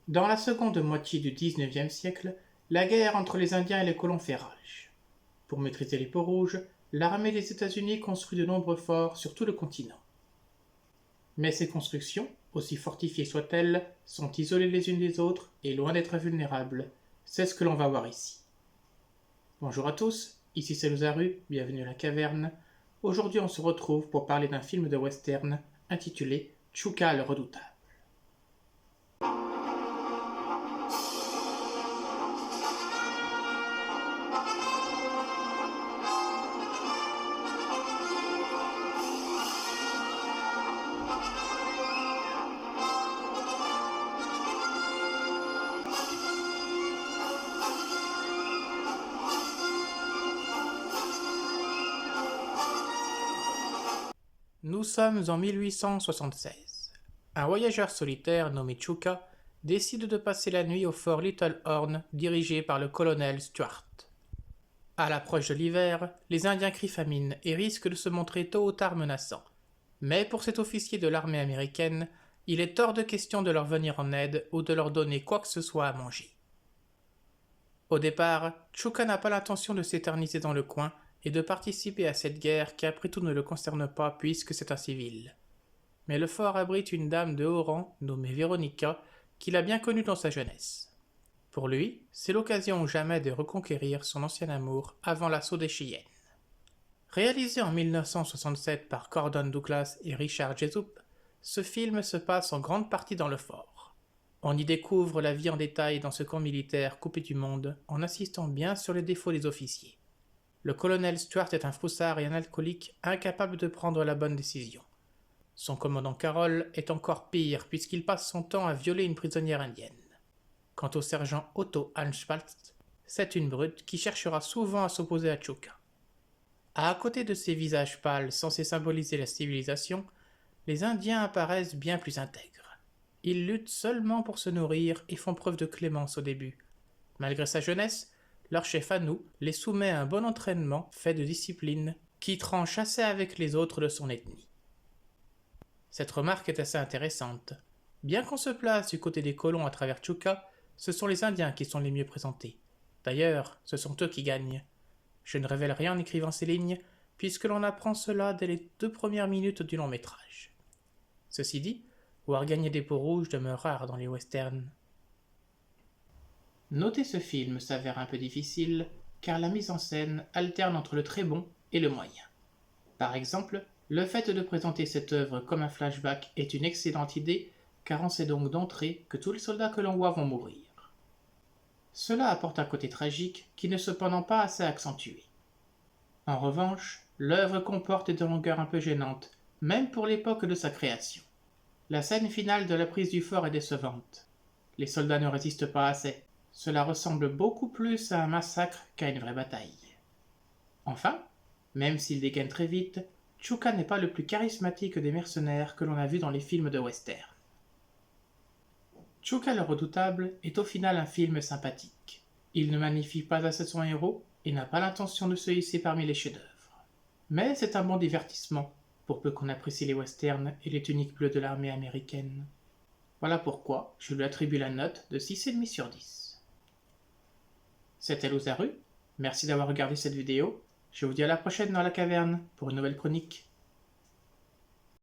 Dans la seconde moitié du XIXe siècle, la guerre entre les Indiens et les colons fait rage. Pour maîtriser les peaux rouges, l'armée des États-Unis construit de nombreux forts sur tout le continent. Mais ces constructions, aussi fortifiées soient-elles, sont isolées les unes des autres et loin d'être vulnérables. C'est ce que l'on va voir ici. Bonjour à tous, ici c'est Lozaru, bienvenue à la caverne. Aujourd'hui on se retrouve pour parler d'un film de western intitulé Chuka le Redoutable. Nous sommes en 1876. Un voyageur solitaire nommé Chuka décide de passer la nuit au fort Little Horn dirigé par le colonel Stuart. À l'approche de l'hiver, les Indiens crient famine et risquent de se montrer tôt ou tard menaçants. Mais pour cet officier de l'armée américaine, il est hors de question de leur venir en aide ou de leur donner quoi que ce soit à manger. Au départ, Chuka n'a pas l'intention de s'éterniser dans le coin et de participer à cette guerre qui après tout ne le concerne pas puisque c'est un civil. Mais le fort abrite une dame de haut rang nommée Veronica qu'il a bien connue dans sa jeunesse. Pour lui, c'est l'occasion ou jamais de reconquérir son ancien amour avant l'assaut des Cheyennes. Réalisé en 1967 par Gordon Douglas et Richard Jessup, ce film se passe en grande partie dans le fort. On y découvre la vie en détail dans ce camp militaire coupé du monde en insistant bien sur les défauts des officiers. Le colonel Stuart est un froussard et un alcoolique incapable de prendre la bonne décision. Son commandant Carroll est encore pire puisqu'il passe son temps à violer une prisonnière indienne. Quant au sergent Otto Anspalt, c'est une brute qui cherchera souvent à s'opposer à Chuka. À côté de ces visages pâles censés symboliser la civilisation, les Indiens apparaissent bien plus intègres. Ils luttent seulement pour se nourrir et font preuve de clémence au début. Malgré sa jeunesse, leur chef Anu les soumet à un bon entraînement fait de discipline qui tranche assez avec les autres de son ethnie. Cette remarque est assez intéressante. Bien qu'on se place du côté des colons à travers Chuka, ce sont les Indiens qui sont les mieux présentés. D'ailleurs, ce sont eux qui gagnent. Je ne révèle rien en écrivant ces lignes, puisque l'on apprend cela dès les 2 premières minutes du long métrage. Ceci dit, voir gagner des peaux rouges demeure rare dans les westerns. Noter ce film s'avère un peu difficile, car la mise en scène alterne entre le très bon et le moyen. Par exemple, le fait de présenter cette œuvre comme un flashback est une excellente idée, car on sait donc d'entrée que tous les soldats que l'on voit vont mourir. Cela apporte un côté tragique qui n'est cependant pas assez accentué. En revanche, l'œuvre comporte des longueurs un peu gênantes, même pour l'époque de sa création. La scène finale de la prise du fort est décevante. Les soldats ne résistent pas assez. Cela ressemble beaucoup plus à un massacre qu'à une vraie bataille. Enfin, même s'il dégaine très vite, Chuka n'est pas le plus charismatique des mercenaires que l'on a vu dans les films de western. Chuka le Redoutable est au final un film sympathique. Il ne magnifie pas assez son héros et n'a pas l'intention de se hisser parmi les chefs-d'œuvre. Mais c'est un bon divertissement, pour peu qu'on apprécie les westerns et les tuniques bleues de l'armée américaine. Voilà pourquoi je lui attribue la note de 6,5 sur 10. C'était Lozaru, merci d'avoir regardé cette vidéo, je vous dis à la prochaine dans la caverne pour une nouvelle chronique.